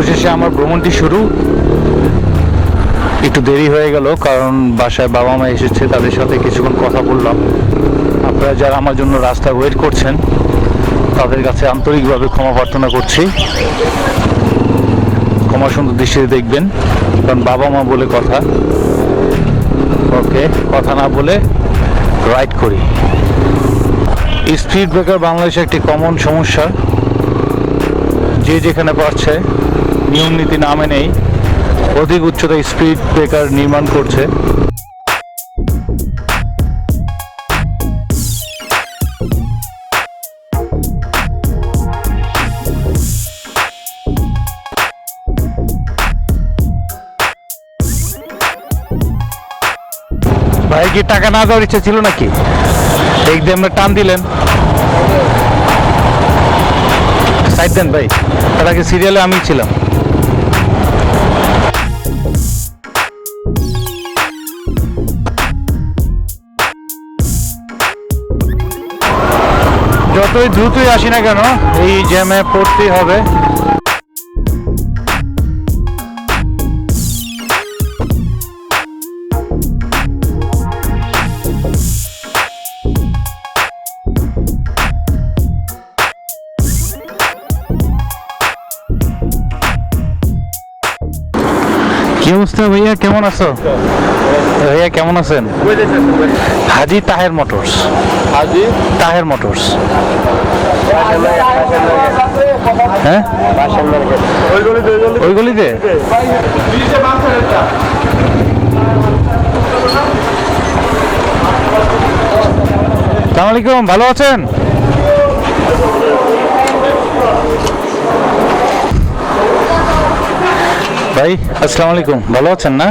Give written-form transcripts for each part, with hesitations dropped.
অবশেষে আমার ভ্রমণটি শুরু। একটু দেরি হয়ে গেল কারণ বাসায় বাবা মা এসেছে, তাদের সাথে কিছুক্ষণ কথা বললাম। আপনারা যারা আমার জন্য রাস্তা ওয়েট করছেন তাদের কাছে আন্তরিকভাবে ক্ষমা প্রার্থনা করছি। ক্ষমা সুন্দর দৃষ্টিতে দেখবেন, কারণ বাবা মা বলে কথা, ওকে কথা না বলে রাইড করি। স্পিড ব্রেকার বাংলাদেশে একটি কমন সমস্যা। যে যেখানে পারছে নিয়ম নীতি না মেনেই অধিক উচ্চতায় স্পিড ব্রেকার নির্মাণ করছে। ভাই কি টাকা না দেওয়ার ইচ্ছা ছিল নাকি? একদম টান দিলেন, সাইড দেন ভাই। তার আগে সিরিয়ালে আমি ছিলাম। যতই দ্রুতই আসি না কেন এই জ্যামে পড়তেই হবে। কি অবস্থা ভাইয়া, কেমন আছো? ভাইয়া কেমন আছেন? হাজি তাহের মোটরস। হাজি তাহের মোটরস, হ্যাঁ ওই গলিতে। আসসালামু আলাইকুম, ভালো আছেন? ভাই আসসালামু আলাইকুম, ভালো আছেন না?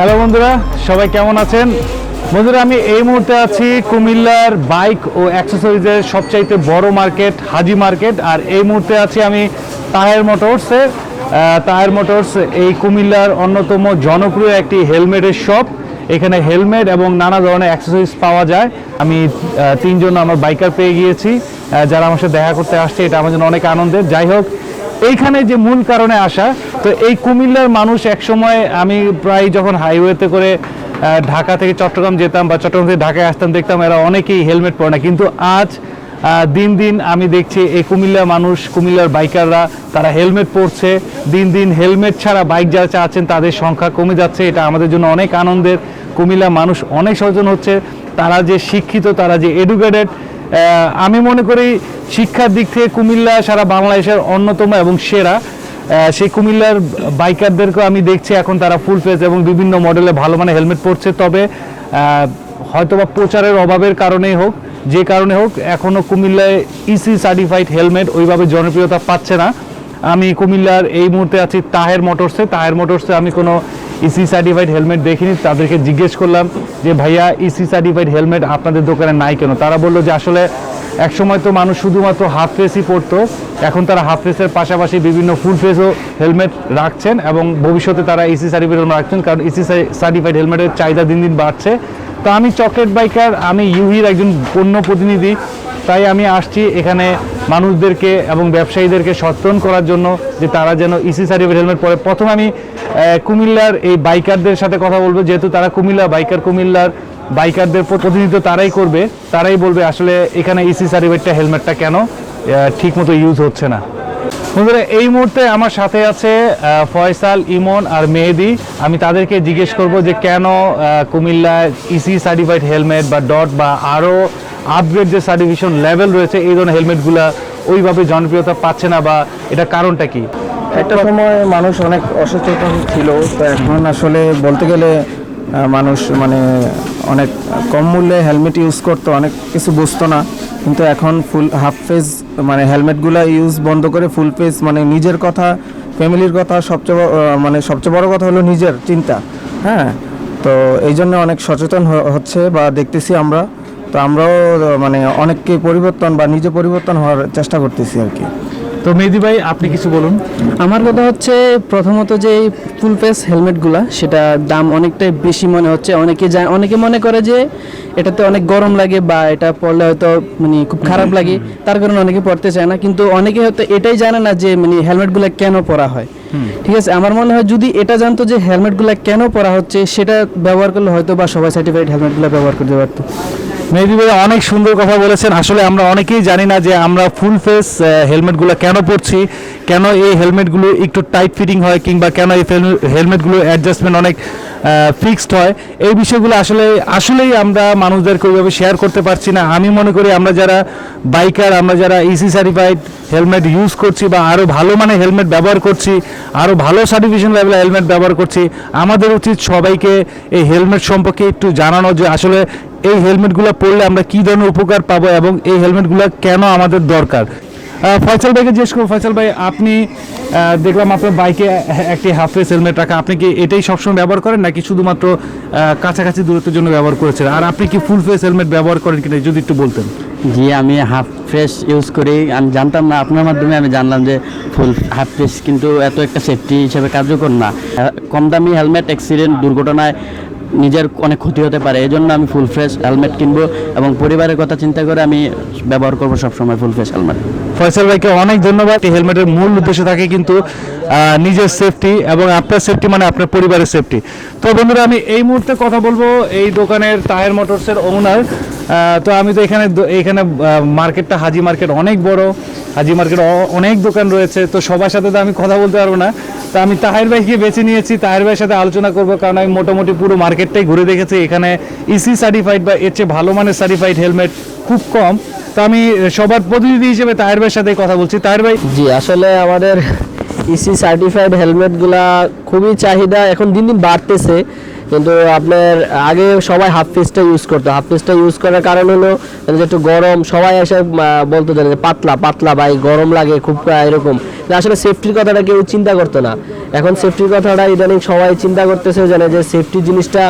হ্যালো বন্ধুরা, সবাই কেমন আছেন? বন্ধুরা, আমি এই মুহূর্তে আছি কুমিল্লার বাইক ও অ্যাক্সেসরিজের সবচাইতে বড় মার্কেট হাজি মার্কেট। আর এই মুহূর্তে আছি আমি তাহের মোটরসে। তাহের মোটরস এই কুমিল্লার অন্যতম জনপ্রিয় একটি হেলমেটের শপ। এখানে হেলমেট এবং নানা ধরনের অ্যাক্সেসরিজ পাওয়া যায়। আমি তিনজন আমার বাইকার পেয়ে গিয়েছি যারা আমার সাথে দেখা করতে আসছে। এটা আমার জন্য অনেক আনন্দের। যাই হোক, এইখানে যে মূল কারণে আসা, তো এই কুমিল্লার মানুষ একসময়, আমি প্রায় যখন হাইওয়েতে করে ঢাকা থেকে চট্টগ্রাম যেতাম বা চট্টগ্রাম থেকে ঢাকায় আসতাম, দেখতাম এরা অনেকেই হেলমেট পরে না। কিন্তু আজ দিন দিন আমি দেখছি এই কুমিল্লার মানুষ, কুমিল্লার বাইকাররা তারা হেলমেট পরছে। দিন দিন হেলমেট ছাড়া বাইক যারা চাচ্ছেন তাদের সংখ্যা কমে যাচ্ছে। এটা আমাদের জন্য অনেক আনন্দের। কুমিল্লার মানুষ অনেক সচেতন হচ্ছে। তারা যে শিক্ষিত, তারা যে এডুকেটেড, আমি মনে করি শিক্ষার দিক থেকে কুমিল্লা সারা বাংলাদেশের অন্যতম এবং সেরা। সেই কুমিল্লার বাইকারদেরকেও আমি দেখছি এখন তারা ফুল ফেস এবং বিভিন্ন মডেলে ভালো মানে হেলমেট পরছে। তবে হয়তোবা প্রচারের অভাবের কারণেই হোক, যে কারণে হোক, এখনও কুমিল্লায় ইসি সার্টিফাইড হেলমেট ওইভাবে জনপ্রিয়তা পাচ্ছে না। আমি কুমিল্লার এই মুহূর্তে আছি তাহের মোটরসে। তাহের মোটরসে আমি কোনো ইসি সার্টিফাইড হেলমেট দেখিনি। তাদেরকে জিজ্ঞেস করলাম যে ভাইয়া, ইসি সার্টিফাইড হেলমেট আপনাদের দোকানে নাই কেন? তারা বললো যে আসলে একসময় তো মানুষ শুধুমাত্র হাফ ফেসই পরতো, এখন তারা হাফ ফেসের পাশাপাশি বিভিন্ন ফুল ফেসও হেলমেট রাখছেন এবং ভবিষ্যতে তারা ইসি সার্টিফাইড রাখছেন, কারণ ইসি সার্টিফাইড হেলমেটের চাহিদা দিন দিন বাড়ছে। তো আমি চকলেট বাইকার, আমি ইউহির একজন পণ্য প্রতিনিধি। তাই আমি আসছি এখানে মানুষদেরকে এবং ব্যবসায়ীদেরকে সচেতন করার জন্য যে তারা যেন ইসি সার্টিফাইড হেলমেট পরে। প্রথম আমি কুমিল্লার এই বাইকারদের সাথে কথা বলবো, যেহেতু তারা কুমিল্লার বাইকারদের প্রতিনিধিত্ব তারাই করবে, তারাই বলবে আসলে এখানে ইসি সার্টিফাইডটা হেলমেটটা কেন ঠিক মতো ইউজ হচ্ছে না। বন্ধুরা, এই মুহূর্তে আমার সাথে আছে ফয়সাল, ইমন আর মেহেদি। আমি তাদেরকে জিজ্ঞেস করব যে কেন কুমিল্লায় ইসি সার্টিফাইড হেলমেট বা ডট বা আরও আপগ্রেড যে সার্টিফিকেশন লেভেল রয়েছে এই ধরনের হেলমেটগুলো ওইভাবে জনপ্রিয়তা পাচ্ছে না, বা এটা কারণটা কি? একটা সময় মানুষ অনেক অসচেতন ছিল, তো এখন আসলে বলতে গেলে মানুষ মানে অনেক কম মূল্যে হেলমেট ইউজ করতো, অনেক কিছু বুঝতো না। কিন্তু এখন ফুল হাফ ফেজ মানে হেলমেটগুলো ইউজ বন্ধ করে ফুল ফেজ মানে নিজের কথা, ফ্যামিলির কথা, সবচেয়ে বড় কথা হলো নিজের চিন্তা। হ্যাঁ, তো এই জন্য অনেক সচেতন হচ্ছে বা দেখতেছি আমরা। তো আমরাও মানে অনেককে পরিবর্তন বা নিজে পরিবর্তন হওয়ার চেষ্টা করতেছি আর কি। তো মেহেদি ভাই, আপনি কিছু বলুন। আমার কথা হচ্ছে, প্রথমত যে ফুল ফেস হেলমেটগুলা সেটা দাম অনেকটাই বেশি মনে হচ্ছে। অনেকে মনে করে যে এটাতে অনেক গরম লাগে বা এটা পরলে হয়তো মানে খুব খারাপ লাগে, তার কারণে অনেকে পরতে চায় না। কিন্তু অনেকে হয়তো এটাই জানে না যে মানে হেলমেটগুলো কেন পরা হয়। ঠিক আছে, আমার মনে হয় যদি এটা জানতো যে হেলমেটগুলো কেন পরা হচ্ছে, সেটা ব্যবহার করলে হয়তো বা সবাই সার্টিফাইড হেলমেটগুলো ব্যবহার করতে পারতো। মেহেদি ভাই অনেক সুন্দর কথা বলেছেন। আসলে আমরা অনেকেই জানি না যে আমরা ফুল ফেস হেলমেটগুলো কেন পরছি, কেন এই হেলমেটগুলো একটু টাইট ফিটিং হয়, কিংবা কেন এই হেলমেটগুলো অ্যাডজাস্টমেন্ট অনেক ফিক্সড হয়। এই বিষয়গুলো আসলেই আমরা মানুষদেরকে ওইভাবে শেয়ার করতে পারছি না। আমি মনে করি আমরা যারা বাইকার, আমরা যারা ইসি সার্টিফাইড হেলমেট ইউজ করছি বা আরও ভালো মানে হেলমেট ব্যবহার করছি, আরও ভালো সার্টিফিকেশন লেভেলের হেলমেট ব্যবহার করছি, আমাদের উচিত সবাইকে এই হেলমেট সম্পর্কে একটু জানানো যে আসলে এই হেলমেটগুলো পরলে আমরা কী ধরনের উপকার পাবো এবং এই হেলমেটগুলো কেন আমাদের দরকার। ফয়সাল ভাইকে জিজ্ঞেস করবো। ফয়সাল ভাই, আপনি দেখলাম আপনার বাইকে একটি হাফ ফেস হেলমেট রাখা, আপনি কি এটাই সবসময় ব্যবহার করেন নাকি শুধুমাত্র কাছাকাছি দূরত্বের জন্য ব্যবহার করেছেন? আর আপনি কি ফুল ফেস হেলমেট ব্যবহার করেন কিনা যদি একটু বলতেন। জি, আমি হাফ ফেস ইউজ করি। আমি জানতাম না, আপনার মাধ্যমে আমি জানলাম যে ফুল হাফ ফেস কিন্তু এত একটা সেফটি হিসেবে কার্যকর না। কম দামি হেলমেট অ্যাক্সিডেন্ট, দুর্ঘটনায় নিজের অনেক ক্ষতি হতে পারে। এই জন্য আমি ফুল ফেস হেলমেট কিনবো এবং পরিবারের কথা চিন্তা করে আমি ব্যবহার করবো সবসময় ফুল ফেস হেলমেট। ফয়সাল ভাইকে অনেক ধন্যবাদ। এই হেলমেটের মূল উদ্দেশ্য থাকে কিন্তু নিজের সেফটি এবং আপনার সেফটি মানে আপনার পরিবারের সেফটি। তো বন্ধুরা, আমি এই মুহূর্তে কথা বলবো এই দোকানের তাহের মোটরসের ওনার। তো আমি তো এখানে মার্কেটটা হাজি মার্কেট অনেক বড়, হাজি মার্কেট অনেক দোকান রয়েছে, তো সবার সাথে তো আমি কথা বলতে পারবো না। তো আমি তাহের ভাইকে বেছে নিয়েছি, তাহের ভাইয়ের সাথে আলোচনা করবো, কারণ আমি মোটামুটি পুরো মার্কেটটাই ঘুরে দেখেছি। এখানে ইসি সার্টিফাইড বা এর চেয়ে ভালো মানের সার্টিফাইড হেলমেট খুব কম। তো আমি সবার প্রতিনিধি হিসেবে তাহের ভাইয়ের সাথে কথা বলছি। তাহের ভাই, জি, আসলে আমাদের ইসি সার্টিফাইড হেলমেটগুলা খুবই চাহিদা, এখন দিন দিন বাড়তেছে। কিন্তু আপনার আগে সবাই হাফ ফেসটা ইউজ করতো। হাফ ফেসটা ইউজ করার কারণ হলো যে একটু গরম, সবাই এসে বলতো যে পাতলা ভাই গরম লাগে খুব, এরকম। আসলে সেফটির কথাটা কেউ চিন্তা করতো না। এখন সেফটির কথাটা ইদানিং সবাই চিন্তা করতেছে, জানে যে সেফটি জিনিসটা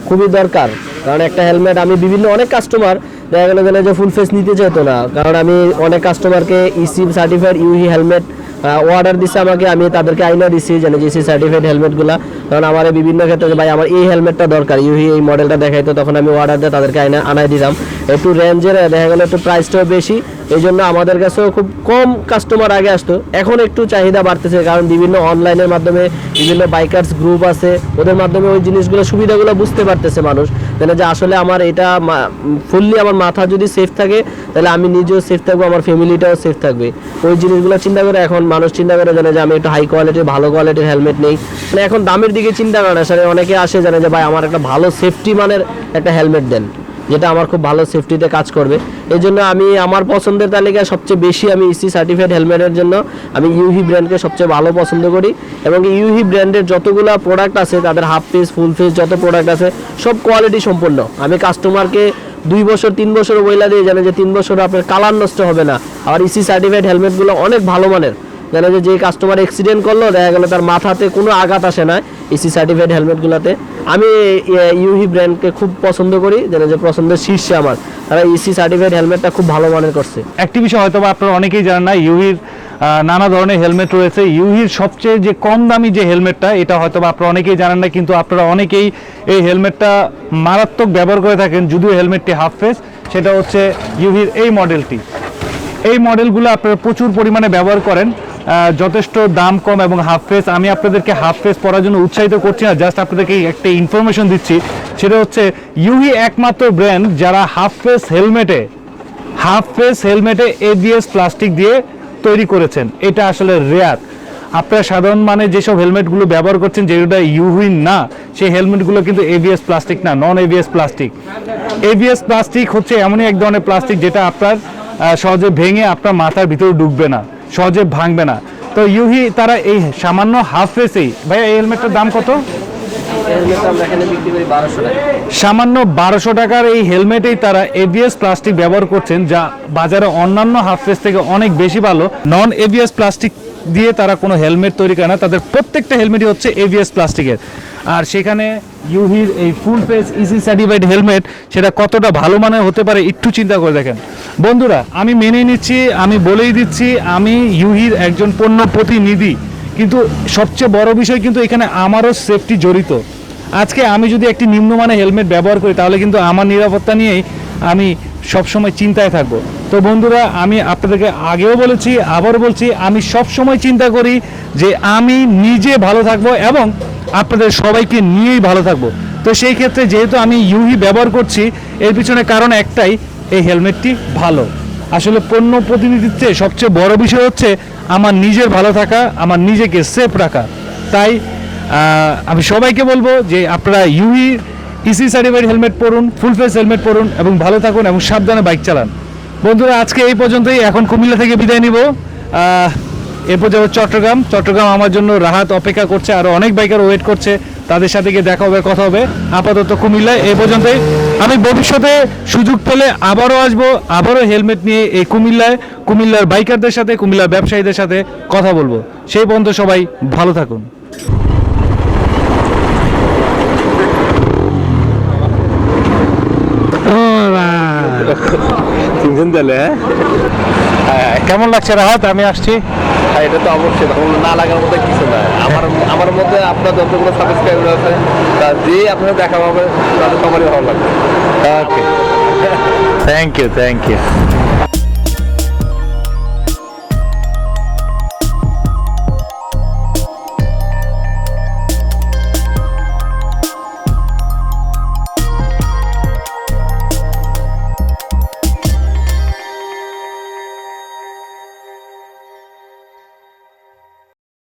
খুবই দরকার। কারণ একটা হেলমেট আমি অনেক কাস্টমার দেখা গেলো যে ফুল ফেস নিতে চাইতো না, কারণ আমি অনেক কাস্টমারকে ইসি সার্টিফাইড ইউহি হেলমেট অর্ডার দিচ্ছে আমাকে, আমি তাদেরকে আইনা দিচ্ছি যে ইসি সার্টিফাইড হেলমেটগুলো। কারণ আমার বিভিন্ন ক্ষেত্রে যে ভাই আমার এই হেলমেটটা দরকার, ইউহি এই মডেলটা দেখাইতো, তখন আমি অর্ডার দিয়ে তাদেরকে আনাই দিলাম। একটু রেঞ্জের দেখা গেলো একটু প্রাইসটাও বেশি, এই জন্য আমাদের কাছেও খুব কম কাস্টমার আগে আসতো। এখন একটু চাহিদা বাড়তেছে, কারণ বিভিন্ন অনলাইনের মাধ্যমে বিভিন্ন বাইকার্স গ্রুপ আছে, ওদের মাধ্যমে ওই জিনিসগুলো সুবিধাগুলো বুঝতে পারতেছে মানুষ, যে আসলে আমার এটা ফুললি আমার মাথা যদি সেফ থাকে তাহলে আমি নিজেও সেফ থাকবো, আমার ফ্যামিলিটাও সেফ থাকবে। ওই জিনিসগুলো চিন্তা করে এখন মানুষ চিন্তা করে জানে যে আমি একটু হাই কোয়ালিটির ভালো কোয়ালিটির হেলমেট নেই। মানে এখন দামের দিকে চিন্তা করে না, আসলে অনেকে আসে জানে যে ভাই আমার একটা ভালো সেফটি মানের একটা হেলমেট দেন, যেটা আমার খুব ভালো সেফটিতে কাজ করবে। এই জন্য আমি আমার পছন্দের তালিকায় সবচেয়ে বেশি আমি ইসি সার্টিফাইড হেলমেটের জন্য আমি ইউহি ব্র্যান্ডকে সবচেয়ে ভালো পছন্দ করি। এবং ইউহি ব্র্যান্ডের যতগুলো প্রোডাক্ট আছে, তাদের হাফ ফেস ফুল ফেস যত প্রোডাক্ট আছে সব কোয়ালিটি সম্পন্ন। আমি কাস্টমারকে 2 বছর 3 বছর বইলা দিয়ে জানে যে 3 বছর আপনার কালার নষ্ট হবে না। আর ইসি সার্টিফাইড হেলমেটগুলো অনেক ভালো মানের, জানে যে কাস্টমার অ্যাক্সিডেন্ট করলো দেখা গেলো তার মাথাতে কোনো আঘাত আসে না ইসি সার্টিফাইড হেলমেটগুলোতে। আমি ইউহি ব্র্যান্ডকে খুব পছন্দ করি, জানে যে পছন্দের শীর্ষে আমার, তারা ইসি সার্টিফাইড হেলমেটটা খুব ভালো মানের করছে। একটি বিষয় হয়তো আপনারা অনেকেই জানেন না, ইউহির নানা ধরনের হেলমেট রয়েছে। ইউহির সবচেয়ে যে কম দামি যে হেলমেটটা, এটা হয়তো বা আপনারা অনেকেই জানেন না, কিন্তু আপনারা অনেকেই এই হেলমেটটা মারাত্মক ব্যবহার করে থাকেন। যদিও হেলমেটটি হাফ ফেস, সেটা হচ্ছে ইউহির এই মডেলটি। এই মডেলগুলো আপনারা প্রচুর পরিমাণে ব্যবহার করেন, যথেষ্ট দাম কম এবং হাফ ফেস। আমি আপনাদেরকে হাফ ফেস পরার জন্য উৎসাহিত করছি না, জাস্ট আপনাদেরকে একটা ইনফরমেশন দিচ্ছি। সেটা হচ্ছে ইউহি একমাত্র ব্র্যান্ড যারা হাফ ফেস হেলমেটে এবিএস প্লাস্টিক দিয়ে তৈরি করেছেন। এটা আসলে রেয়ার। আপনারা সাধারণ মানে যেসব হেলমেটগুলো ব্যবহার করছেন যেটা ইউহি না, সেই হেলমেটগুলো কিন্তু এবিএস প্লাস্টিক না, non ABS plastic. ABS plastic হচ্ছে এমনই এক ধরনের প্লাস্টিক যেটা আপনার সহজে ভেঙে আপনার মাথার ভিতরে ঢুকবে না, সহজে ভাঙবে না। তো ইউহি তারা এই সামান্য হাফ ফেসেই, ভাইয়া এই হেলমেটটার দাম কত? সামান্য 1200 টাকার এই হেলমেটেই তারা এবিএস প্লাস্টিক ব্যবহার করছেন, যা বাজারে অন্যান্য হাফ ফেস থেকে অনেক বেশি ভালো। নন এবিএস প্লাস্টিক দিয়ে তারা কোনো হেলমেট তৈরি করে না, তাদের প্রত্যেকটা হেলমেটই হচ্ছে এবিএস প্লাস্টিকের। আর সেখানে ইউহির এই full face EC certified helmet, সেটা কতটা ভালো মানের হতে পারে একটু চিন্তা করে দেখেন। বন্ধুরা, আমি মেনে নিচ্ছি, আমি বলেই দিচ্ছি, আমি ইউহির একজন পণ্য প্রতিনিধি, কিন্তু সবচেয়ে বড় বিষয় কিন্তু এখানে আমারও সেফটি জড়িত। আজকে আমি যদি একটি নিম্নমানের হেলমেট ব্যবহার করি, তাহলে কিন্তু আমার নিরাপত্তা নিয়েই আমি সবসময় চিন্তায় থাকবো। তো বন্ধুরা, আমি আপনাদেরকে আগেও বলেছি, আবারও বলছি, আমি সবসময় চিন্তা করি যে আমি নিজে ভালো থাকবো এবং আপনাদের সবাইকে নিয়েই ভালো থাকবো। তো সেই ক্ষেত্রে যেহেতু আমি ইউহি ব্যবহার করছি, এর পিছনে কারণ একটাই, এই হেলমেটটি ভালো। আসলে পণ্য প্রতিনিধিত্বে সবচেয়ে বড় বিষয় হচ্ছে আমার নিজের ভালো থাকা, আমার নিজেকে সেফ রাখা। তাই আমি সবাইকে বলবো যে আপনারা ইউহি ইসি সার্টিফাইড হেলমেট পরুন, ফুল ফেস হেলমেট পরুন এবং ভালো থাকুন এবং সাবধানে বাইক চালান। বন্ধুরা, আজকে এই পর্যন্তই। এখন কুমিল্লা থেকে বিদায় নিব। এরপর যাবো চট্টগ্রাম আমার জন্য রাহাত অপেক্ষা করছে, আরও অনেক বাইকার ওয়েট করছে, তাদের সাথে গিয়ে দেখা হবে, কথা হবে। আপাতত কুমিল্লায় এই পর্যন্তই। আমি ভবিষ্যতে সুযোগ পেলে আবারও আসবো, আবারও হেলমেট নিয়ে এই কুমিল্লার বাইকারদের সাথে, কুমিল্লার ব্যবসায়ীদের সাথে কথা বলবো। সেই পর্যন্ত সবাই ভালো থাকুন। কেমন লাগছে রাহাত? আমি আসছি। এটা তো অবশ্যই না লাগার মতো কিছু না। আমার মধ্যে আপনার যতগুলো সাবস্ক্রাইবার আছে, যে আপনার দেখা পাবে তাদের সবারই ভালো লাগবে। ওকে, থ্যাংক ইউ।